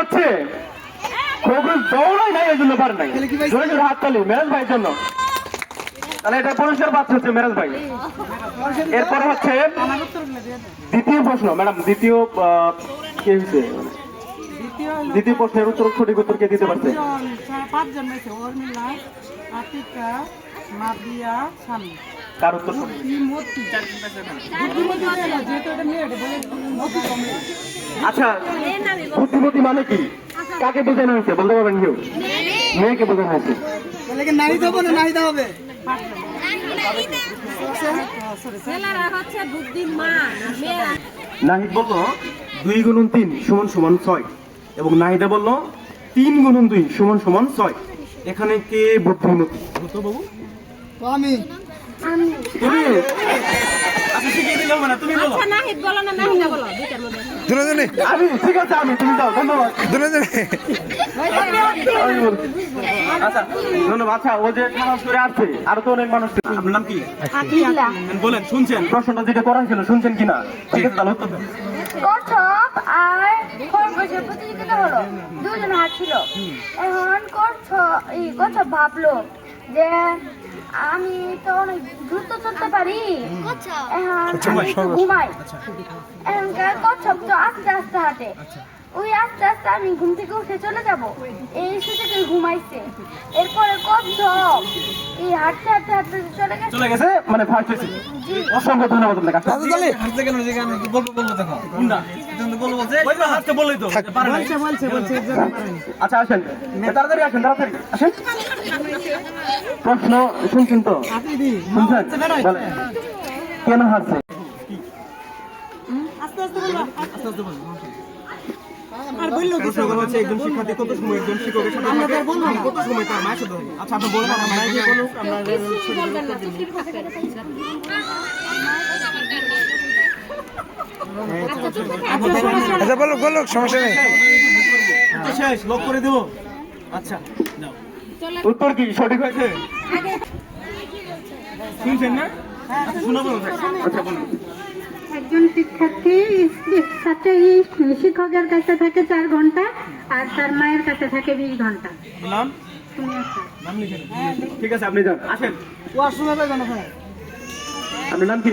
পাচ্ছে, খরগোশ দৌড়ায় নাই, এই জন্য পারে নাই। জোরে জোরে হাত তালি মেরাজ ভাইয়ের জন্য। তাহলে এটা পুরস্কার পাচ্ছে হচ্ছে মেরাজ ভাই। এরপরে হচ্ছে দ্বিতীয় প্রশ্ন। ম্যাডাম দ্বিতীয় কে হয়েছে? দ্বিতীয় প্রশ্নের উত্তর সঠিক উত্তর কে দিতে পারছে? কার উত্তর? আচ্ছা, বুদ্ধিমতী মানে কি? কাকে বোঝানো হয়েছে বলতে পারবেন কেউ? মেয়েকে বোঝানো হয়েছে। নাহিদ বললো 2 গুণন 3 সমান সমান 6 এবং নাহিদা বললো 3 গুণন 2 সমান সমান 6। এখানে কে বুদ্ধিমতী? বাবু আমি তুমি? আচ্ছা শিখিয়ে দিলাম মানে তুমি বলো। আচ্ছা নাহিদ বলো না নাহিদা বলো, দুইটার মধ্যে। দুজনে আমি ঠিক আছে, আমি তুমি দাও। ধন্যবাদ দুজনে। আচ্ছা ধন্যবাদ। আচ্ছা ও যে খারাপ করে আসছে আর তো অনেক মানুষ। আপনার নাম কি? আকিলা। বলেন শুনছেন প্রশ্নটা যেটা করা হয়েছিল, শুনছেন কিনা? ঠিক আছে তাহলে উত্তর দেন। কচ্ছপ আর খরগোশের প্রতিযোগিতা হলো, দুজন হাঁটছিল। এখন কচ্ছপ ভাবলো যে আমি তো অনেক দ্রুত চলতে পারি, এখন আমি একটু ঘুমাই। এখনকার কচ্ছপ তো আস্তে আস্তে হাঁটে, ওই আস্তে আস্তে আমি ঘুম থেকে উঠে চলে যাব, এই সুযোগে ঘুমাইছে। এরপরে কচ্ছপ এই হাঁটতে হাঁটতে হাঁটতে চলে গেছে মানে ফার্স্ট হয়েছে। অসংখ্য ধন্যবাদ আপনাকে। আচ্ছা আসেন তাড়াতাড়ি আসেন, তাড়াতাড়ি আসেন। প্রশ্ন শুনছেন তো? শুনছেন? বলেন কেন হারছে? একজন শিক্ষার্থী কত সময় একজন শিক্ষকের সাথে কত সময় তার মায়ের সাথে? আচ্ছা আপনি বলেন। আচ্ছা বলো বলো, সমস্যা নেই। শেষ লক করে দেবো। আচ্ছা উত্তর কি সঠিক হয়েছে? শুনছেন না? আচ্ছা শোনাবো। আচ্ছা বলুন। একজন শিক্ষার্থী শিক্ষকের কাছে থাকে 4 ঘন্টা আর তার মায়ের কাছে থাকে 20 ঘন্টা। নাম নাম লিখেন। ঠিক আছে আপনি যান। আসেন। আপনার নাম কি?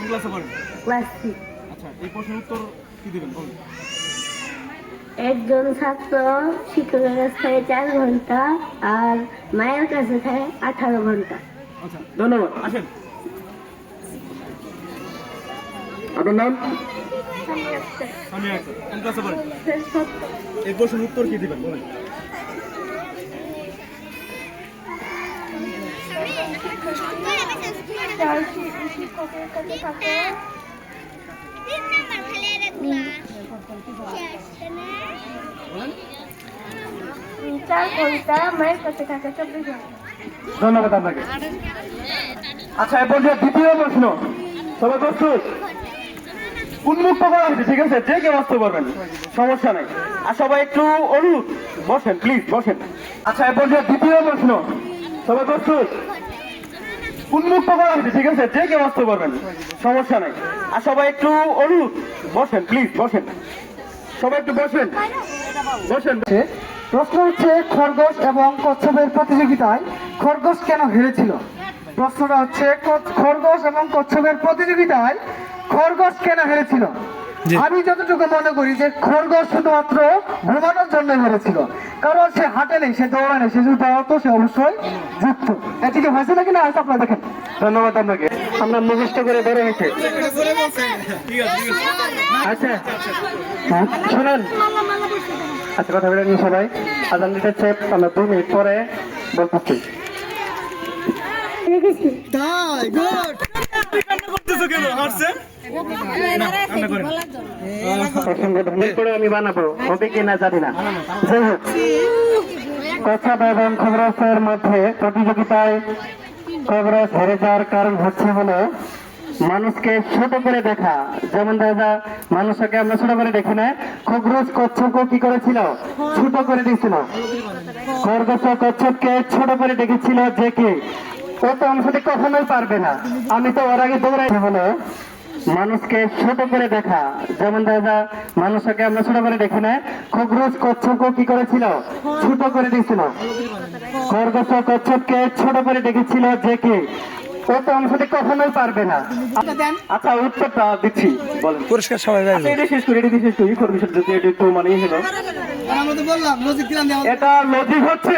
ক্লাসে পড়েন? ক্লাস 6। আচ্ছা এই প্রশ্নের উত্তর কি দিবেন বলুন। একজন ছাত্র শিক্ষকের কাছে থাকে 4 ঘন্টা আর মায়ের কাছে থাকে 18 ঘন্টা। আচ্ছা ধন্যবাদ। আসেন। আপনার নাম? আমি কোন ক্লাসে পড়েন? এই প্রশ্নের উত্তর কি দিবেন বলেন। শিক্ষকের কাছে থাকে 4 ঘন্টা, মায়ের কাছে থাকে 24 ঘন্টা। ধন্যবাদ আপনাকে। আচ্ছা এরপর যে দ্বিতীয় প্রশ্ন, সবাই প্রস্তুত? উন্মুক্ত করা হয়েছে, ঠিক আছে? যে কেউ আসতে পারবেন, সমস্যা নেই। আর সবাই একটু অনুরোধ বসেন, প্লিজ বসেন। আচ্ছা এরপর যে দ্বিতীয় প্রশ্ন, সবাই প্রস্তুত? উন্মুক্ত করা হয়েছে, ঠিক আছে? যে কেউ আসতে পারবেন, সমস্যা নেই। আর সবাই একটু অনুরোধ বসেন, প্লিজ বসেন। সবাই একটু বসেন বসেন। প্রশ্ন হচ্ছে খরগোশ এবং কচ্ছপের প্রতিযোগিতায় খরগোশ কেন হেরেছিল? প্রশ্নটা হচ্ছে খরগোশ এবং কচ্ছপের প্রতিযোগিতায় খরগোশ কেন হেরেছিল? আমি যতটুকু মনে করি যে খরগোশ শুধুমাত্র ঘুমানোর জন্য হেরেছিল, কারণ সে হাঁটে নেই, সে দৌড়ায় নেই, সে যদি দৌড়াতো সে অবশ্যই যুক্ত। এটি কি হয়েছে নাকি না হয়তো আপনারা দেখেন। ধন্যবাদ আপনাকে। আমরা মুখস্থ করে বেড়ে গেছে। আচ্ছা শোনেন, আচ্ছা কথা বলে নিন সবাই। আজান দিতেছে, আমরা 2 মিনিট পরে বলতেছি। আমি বানাবো, হবে কিনা জানি না। যাই হোক, কচ্ছপ এবং খরগোশের মধ্যে প্রতিযোগিতায় খরগোশ হেরে যাওয়ার কারণ হচ্ছে হলো মানুষকে ছোট করে দেখা। যেমন দাদা মানুষকে আমরা ছোট করে দেখি না, খরগোশ কচ্ছপকে কি করেছিল? ছোট করে দিয়েছিল। খরগোশ কচ্ছপকে ছোট করে দেখেছিল যে কি ও তো আমার সাথে কখনোই পারবে না, আমি তো ওর আগে দৌড়াই। হলো মানুষকে ছোট করে দেখা, যেমন দাদা মানুষকে আমরা ছোট করে দেখি না, খরগোশ কচ্ছপকে কি করেছিল? ছোট করে দিয়েছিল। খরগোশ ও কচ্ছপকে ছোট করে দেখেছিল যে কি ও তো অংশটি কখনোই পারবে না। আচ্ছা উত্তরটা দিচ্ছি, বলেন। পুরস্কার সবাই পাইবে। আচ্ছা, এটা শেষ করি, এটা দিয়ে শেষ করি। খরগোশের যদি এটা একটু মানে ইয়ে হলো। আমরা তো বললাম লজিক দিলাম। এটা লজিক হচ্ছে